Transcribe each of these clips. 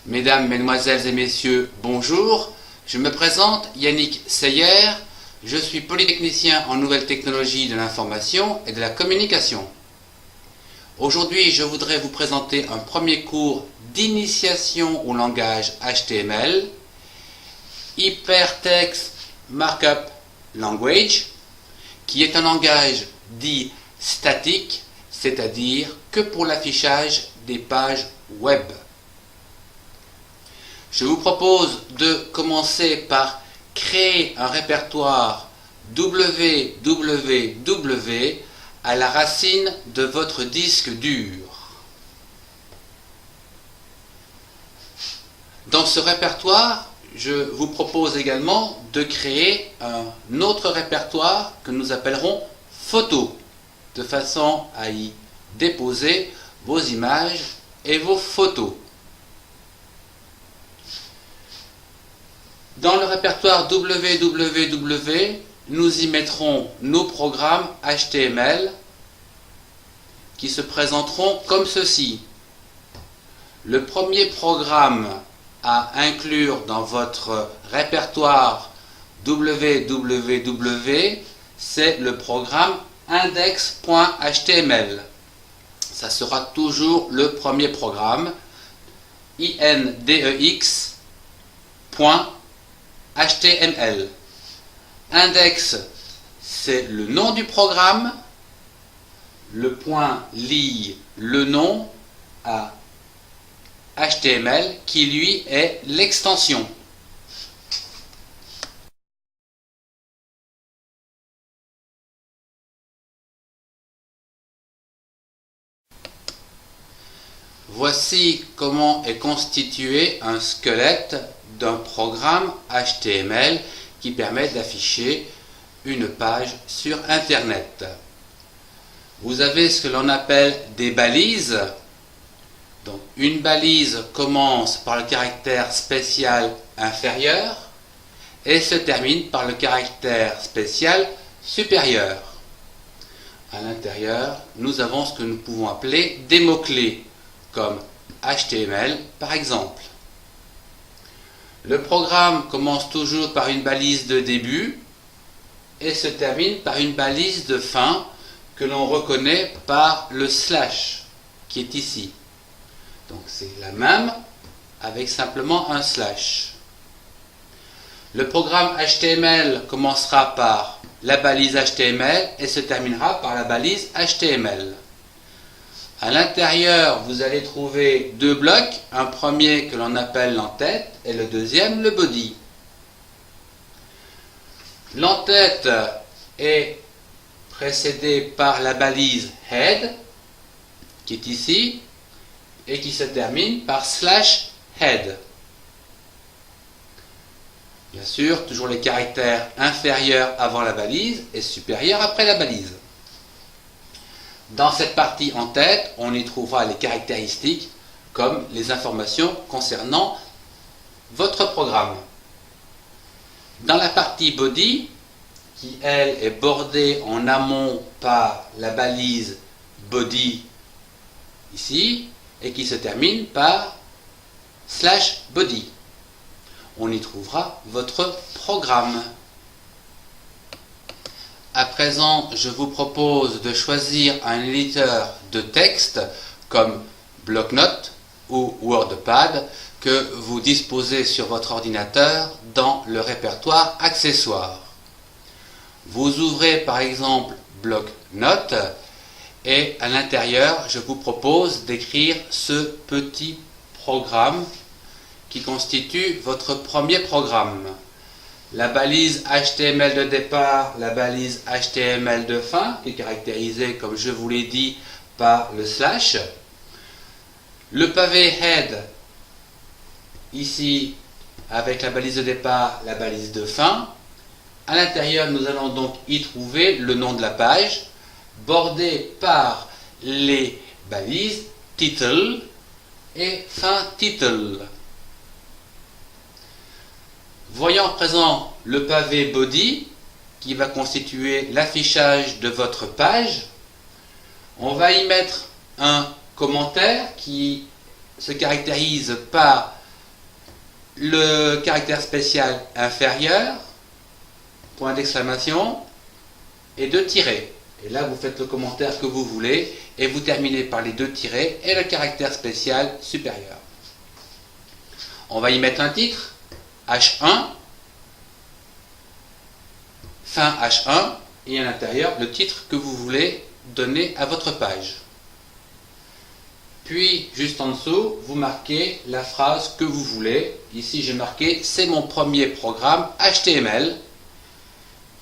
Mesdames, Mesdemoiselles et Messieurs, bonjour. Je me présente, Yannick Seyer. Je suis polytechnicien en nouvelles technologies de l'information et de la communication. Aujourd'hui, je voudrais vous présenter un premier cours d'initiation au langage HTML, Hypertext Markup Language, qui est un langage dit statique, c'est-à-dire que pour l'affichage des pages web. Je vous propose de commencer par créer un répertoire www à la racine de votre disque dur. Dans ce répertoire, je vous propose également de créer un autre répertoire que nous appellerons photos, de façon à y déposer vos images et vos photos. Dans le répertoire www, nous y mettrons nos programmes HTML qui se présenteront comme ceci. Le premier programme à inclure dans votre répertoire www, c'est le programme index.html. Ça sera toujours le premier programme, index.html. Index, c'est le nom du programme. Le point lie le nom à HTML qui lui est l'extension. Voici comment est constitué un squelette d'un programme HTML qui permet d'afficher une page sur Internet. Vous avez ce que l'on appelle des balises. Donc, une balise commence par le caractère spécial inférieur et se termine par le caractère spécial supérieur. À l'intérieur, nous avons ce que nous pouvons appeler des mots-clés, comme HTML par exemple. Le programme commence toujours par une balise de début et se termine par une balise de fin que l'on reconnaît par le slash qui est ici. Donc c'est la même avec simplement un slash. Le programme HTML commencera par la balise HTML et se terminera par la balise HTML. À l'intérieur, vous allez trouver deux blocs, un premier que l'on appelle l'entête et le deuxième le body. L'entête est précédée par la balise head, qui est ici, et qui se termine par slash head. Bien sûr, toujours les caractères inférieurs avant la balise et supérieurs après la balise. Dans cette partie en tête, on y trouvera les caractéristiques comme les informations concernant votre programme. Dans la partie body, qui elle est bordée en amont par la balise body ici, et qui se termine par slash body. On y trouvera votre programme. À présent, je vous propose de choisir un éditeur de texte comme Bloc-Notes ou WordPad que vous disposez sur votre ordinateur dans le répertoire accessoires. Vous ouvrez par exemple Bloc-Notes et à l'intérieur, je vous propose d'écrire ce petit programme qui constitue votre premier programme. La balise HTML de départ, la balise HTML de fin, qui est caractérisée, comme je vous l'ai dit, par le slash. Le pavé head, ici, avec la balise de départ, la balise de fin. À l'intérieur, nous allons donc y trouver le nom de la page, bordé par les balises title et fin title. Voyons à présent le pavé body qui va constituer l'affichage de votre page. On va y mettre un commentaire qui se caractérise par le caractère spécial inférieur, point d'exclamation, et 2 tirets. Et là, vous faites le commentaire que vous voulez, et vous terminez par les 2 tirets et le caractère spécial supérieur. On va y mettre un titre, H1, fin H1, et à l'intérieur, le titre que vous voulez donner à votre page. Puis, juste en dessous, vous marquez la phrase que vous voulez. Ici, j'ai marqué « C'est mon premier programme HTML »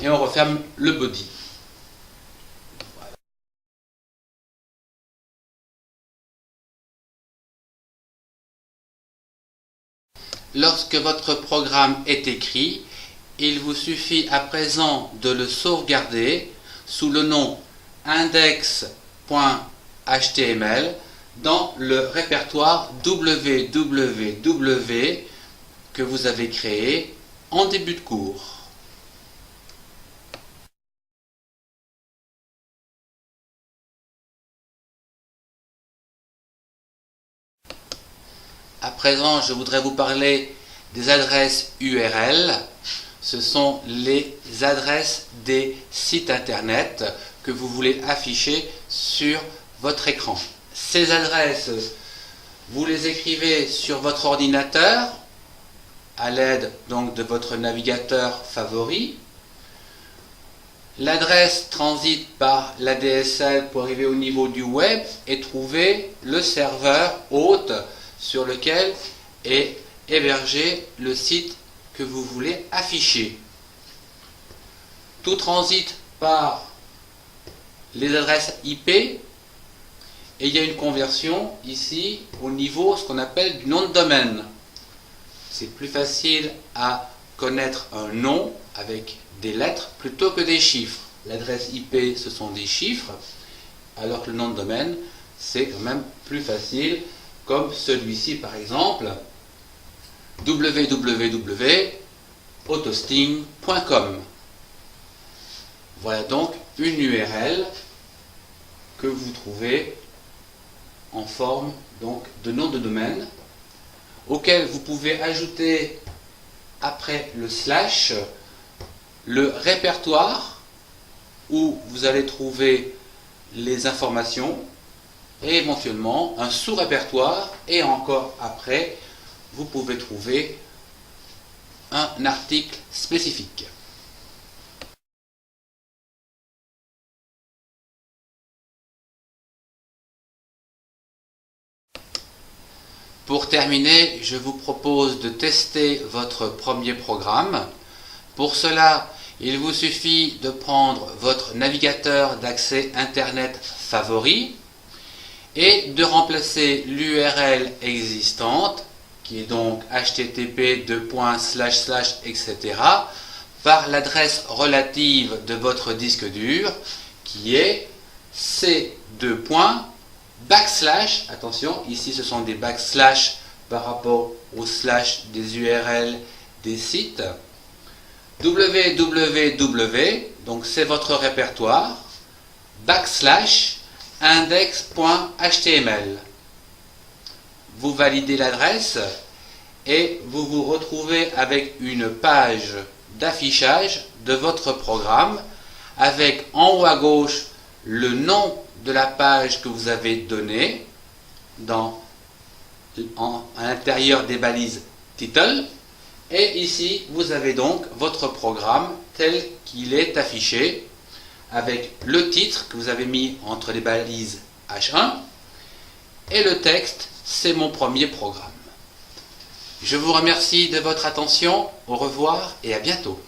et on referme le body. Voilà. Lorsque votre programme est écrit, il vous suffit à présent de le sauvegarder sous le nom index.html dans le répertoire www que vous avez créé en début de cours. À présent, je voudrais vous parler des adresses URL. Ce sont les adresses des sites internet que vous voulez afficher sur votre écran. Ces adresses, vous les écrivez sur votre ordinateur à l'aide donc de votre navigateur favori. L'adresse transite par l'ADSL pour arriver au niveau du web et trouver le serveur hôte sur lequel est hébergé le site que vous voulez afficher. Tout transite par les adresses IP et il y a une conversion ici au niveau ce qu'on appelle du nom de domaine. C'est plus facile à connaître un nom avec des lettres plutôt que des chiffres. L'adresse IP ce sont des chiffres alors que le nom de domaine c'est quand même plus facile, comme celui-ci par exemple, www.autosting.com. Voilà donc une URL que vous trouvez en forme donc de nom de domaine auquel vous pouvez ajouter après le slash le répertoire où vous allez trouver les informations et éventuellement un sous-répertoire et encore après vous pouvez trouver un article spécifique. Pour terminer, je vous propose de tester votre premier programme. Pour cela, il vous suffit de prendre votre navigateur d'accès Internet favori et de remplacer l'URL existante, qui est donc http etc., par l'adresse relative de votre disque dur, qui est c2. Attention, ici ce sont des backslash par rapport au slash des URL des sites, www, donc c'est votre répertoire, /index.html. Vous validez l'adresse et vous vous retrouvez avec une page d'affichage de votre programme avec en haut à gauche le nom de la page que vous avez donnée à l'intérieur des balises title, et ici vous avez donc votre programme tel qu'il est affiché avec le titre que vous avez mis entre les balises H1 et le texte c'est mon premier programme. Je vous remercie de votre attention, au revoir et à bientôt.